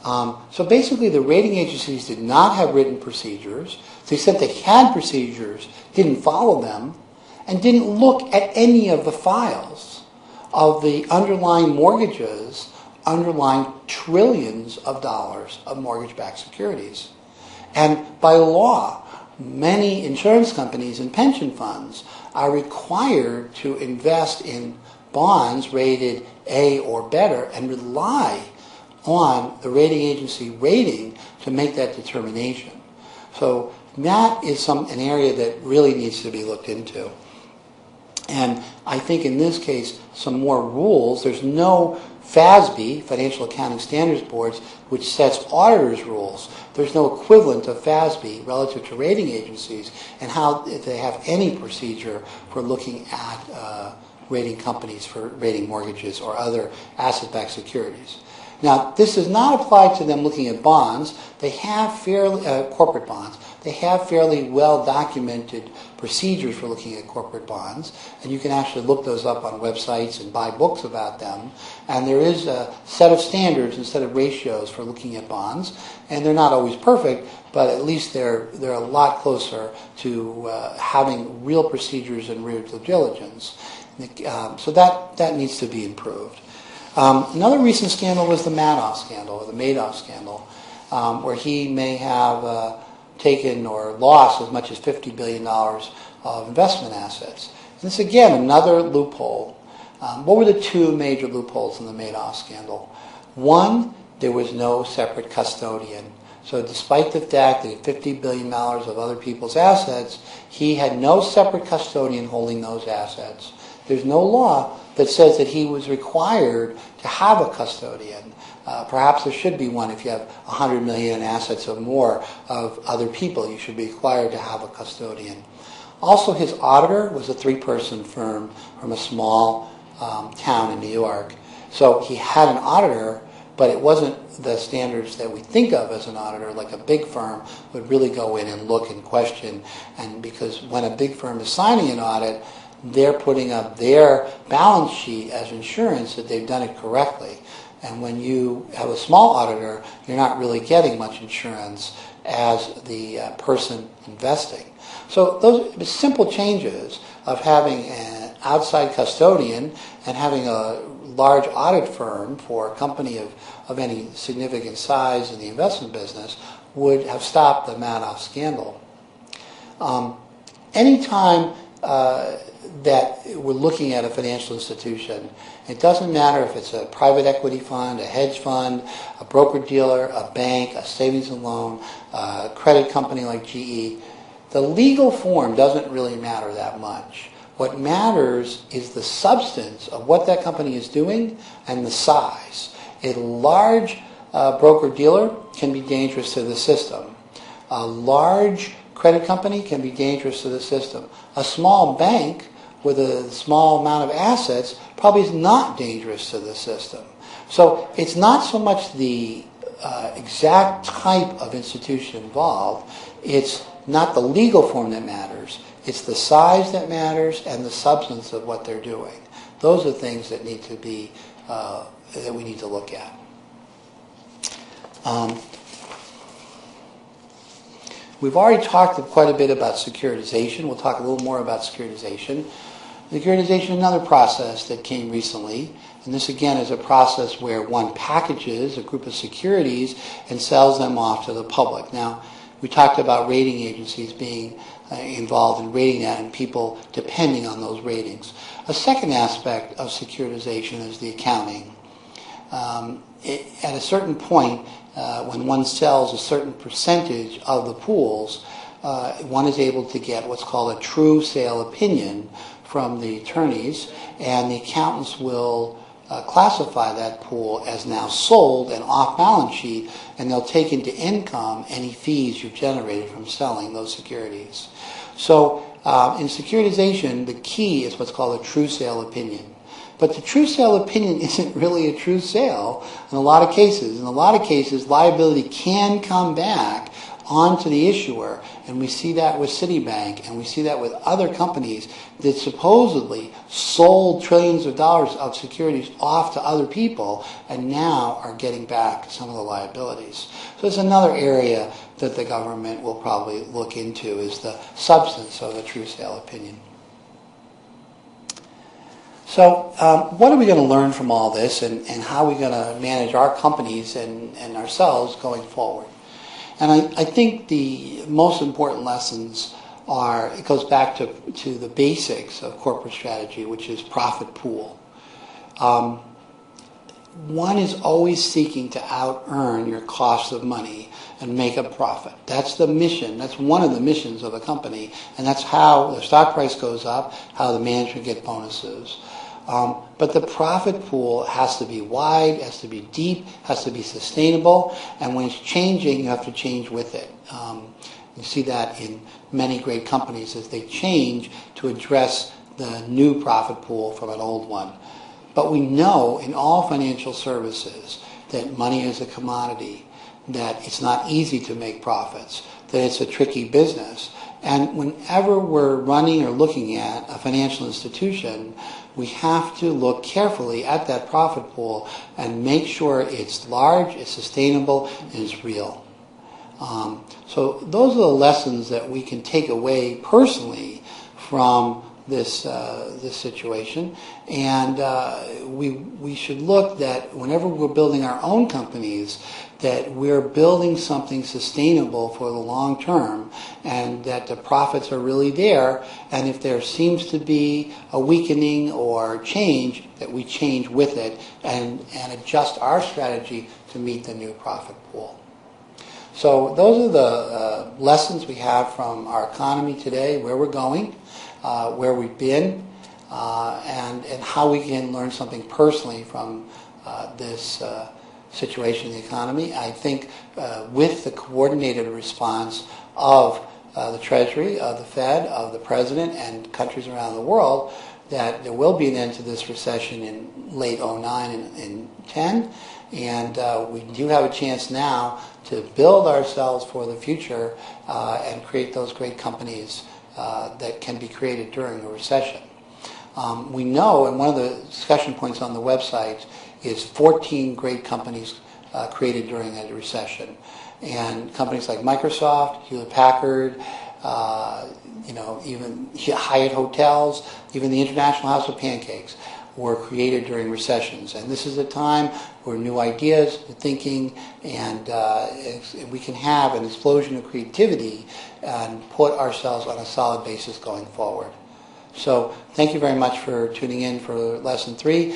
So basically the rating agencies did not have written procedures. To the extent they had procedures, didn't follow them, and didn't look at any of the files of the underlying mortgages underlying trillions of dollars of mortgage-backed securities. And by law, many insurance companies and pension funds are required to invest in bonds rated A or better and rely on the rating agency rating to make that determination. So that is an area that really needs to be looked into. And I think in this case, some more rules. There's no FASB, Financial Accounting Standards Boards, which sets auditors' rules. There's no equivalent of FASB relative to rating agencies and how if they have any procedure for looking at rating companies for rating mortgages or other asset-backed securities. Now, this does not apply to them looking at bonds. They have corporate bonds. They have fairly well-documented procedures for looking at corporate bonds, and you can actually look those up on websites and buy books about them. And there is a set of standards and set of ratios for looking at bonds, and they're not always perfect, but at least they're a lot closer to having real procedures and real due diligence. So that needs to be improved. Another recent scandal was the Madoff scandal, or the Madoff scandal, where he may have taken or lost as much as $50 billion of investment assets. And this, again, another loophole. What were the two major loopholes in the Madoff scandal? One, there was no separate custodian. So despite the fact that he had $50 billion of other people's assets, he had no separate custodian holding those assets. There's no law that says that he was required to have a custodian. Perhaps there should be one if you have $100 million in assets or more of other people. You should be required to have a custodian. Also, his auditor was a 3-person firm from a small town in New York. So he had an auditor, but it wasn't the standards that we think of as an auditor, like a big firm would really go in and look and question. And because when a big firm is signing an audit, they're putting up their balance sheet as insurance that they've done it correctly. And when you have a small auditor, you're not really getting much insurance as the person investing. So those simple changes of having an outside custodian and having a large audit firm for a company of any significant size in the investment business would have stopped the Madoff scandal. Anytime that we're looking at a financial institution, it doesn't matter if it's a private equity fund, a hedge fund, a broker-dealer, a bank, a savings and loan, a credit company like GE, the legal form doesn't really matter that much. What matters is the substance of what that company is doing and the size. A large broker-dealer can be dangerous to the system. A large credit company can be dangerous to the system. A small bank with a small amount of assets probably is not dangerous to the system. So it's not so much the exact type of institution involved. It's not the legal form that matters. It's the size that matters and the substance of what they're doing. Those are things that need to be that we need to look at. We've already talked quite a bit about securitization. We'll talk a little more about securitization. Securitization is another process that came recently. And this, again, is a process where one packages a group of securities and sells them off to the public. Now, we talked about rating agencies being involved in rating that and people depending on those ratings. A second aspect of securitization is the accounting. At a certain point, when one sells a certain percentage of the pools, one is able to get what's called a true sale opinion from the attorneys, and the accountants will classify that pool as now sold and off balance sheet, and they'll take into income any fees you've generated from selling those securities. So in securitization, the key is what's called a true sale opinion. But the true sale opinion isn't really a true sale in a lot of cases. In a lot of cases, liability can come back onto the issuer, and we see that with Citibank, and we see that with other companies that supposedly sold trillions of dollars of securities off to other people and now are getting back some of the liabilities. So it's another area that the government will probably look into, is the substance of the true sale opinion. So what are we going to learn from all this, and how are we going to manage our companies and ourselves going forward? And I think the most important lessons are, it goes back to the basics of corporate strategy, which is profit pool. One is always seeking to out-earn your cost of money and make a profit. That's the mission. That's one of the missions of a company, and that's how the stock price goes up, how the management get bonuses. But the profit pool has to be wide, has to be deep, has to be sustainable, and when it's changing, you have to change with it. You see that in many great companies as they change to address the new profit pool from an old one. But we know in all financial services that money is a commodity, that it's not easy to make profits, that it's a tricky business. And whenever we're running or looking at a financial institution, we have to look carefully at that profit pool and make sure it's large, it's sustainable, and it's real. So those are the lessons that we can take away personally from this situation, and we should look that whenever we're building our own companies, that we're building something sustainable for the long term, and that the profits are really there, and if there seems to be a weakening or change, that we change with it and adjust our strategy to meet the new profit pool. So those are the lessons we have from our economy today, where we're going, where we've been, and how we can learn something personally from this situation in the economy. I think with the coordinated response of the Treasury, of the Fed, of the President, and countries around the world, that there will be an end to this recession in late 2009 and 2010, and we do have a chance now to build ourselves for the future and create those great companies that can be created during a recession. We know, and one of the discussion points on the website is 14 great companies created during a recession. And companies like Microsoft, Hewlett-Packard, even Hyatt Hotels, even the International House of Pancakes were created during recessions. And this is a time where new ideas, thinking, and we can have an explosion of creativity and put ourselves on a solid basis going forward. So thank you very much for tuning in for Lesson 3.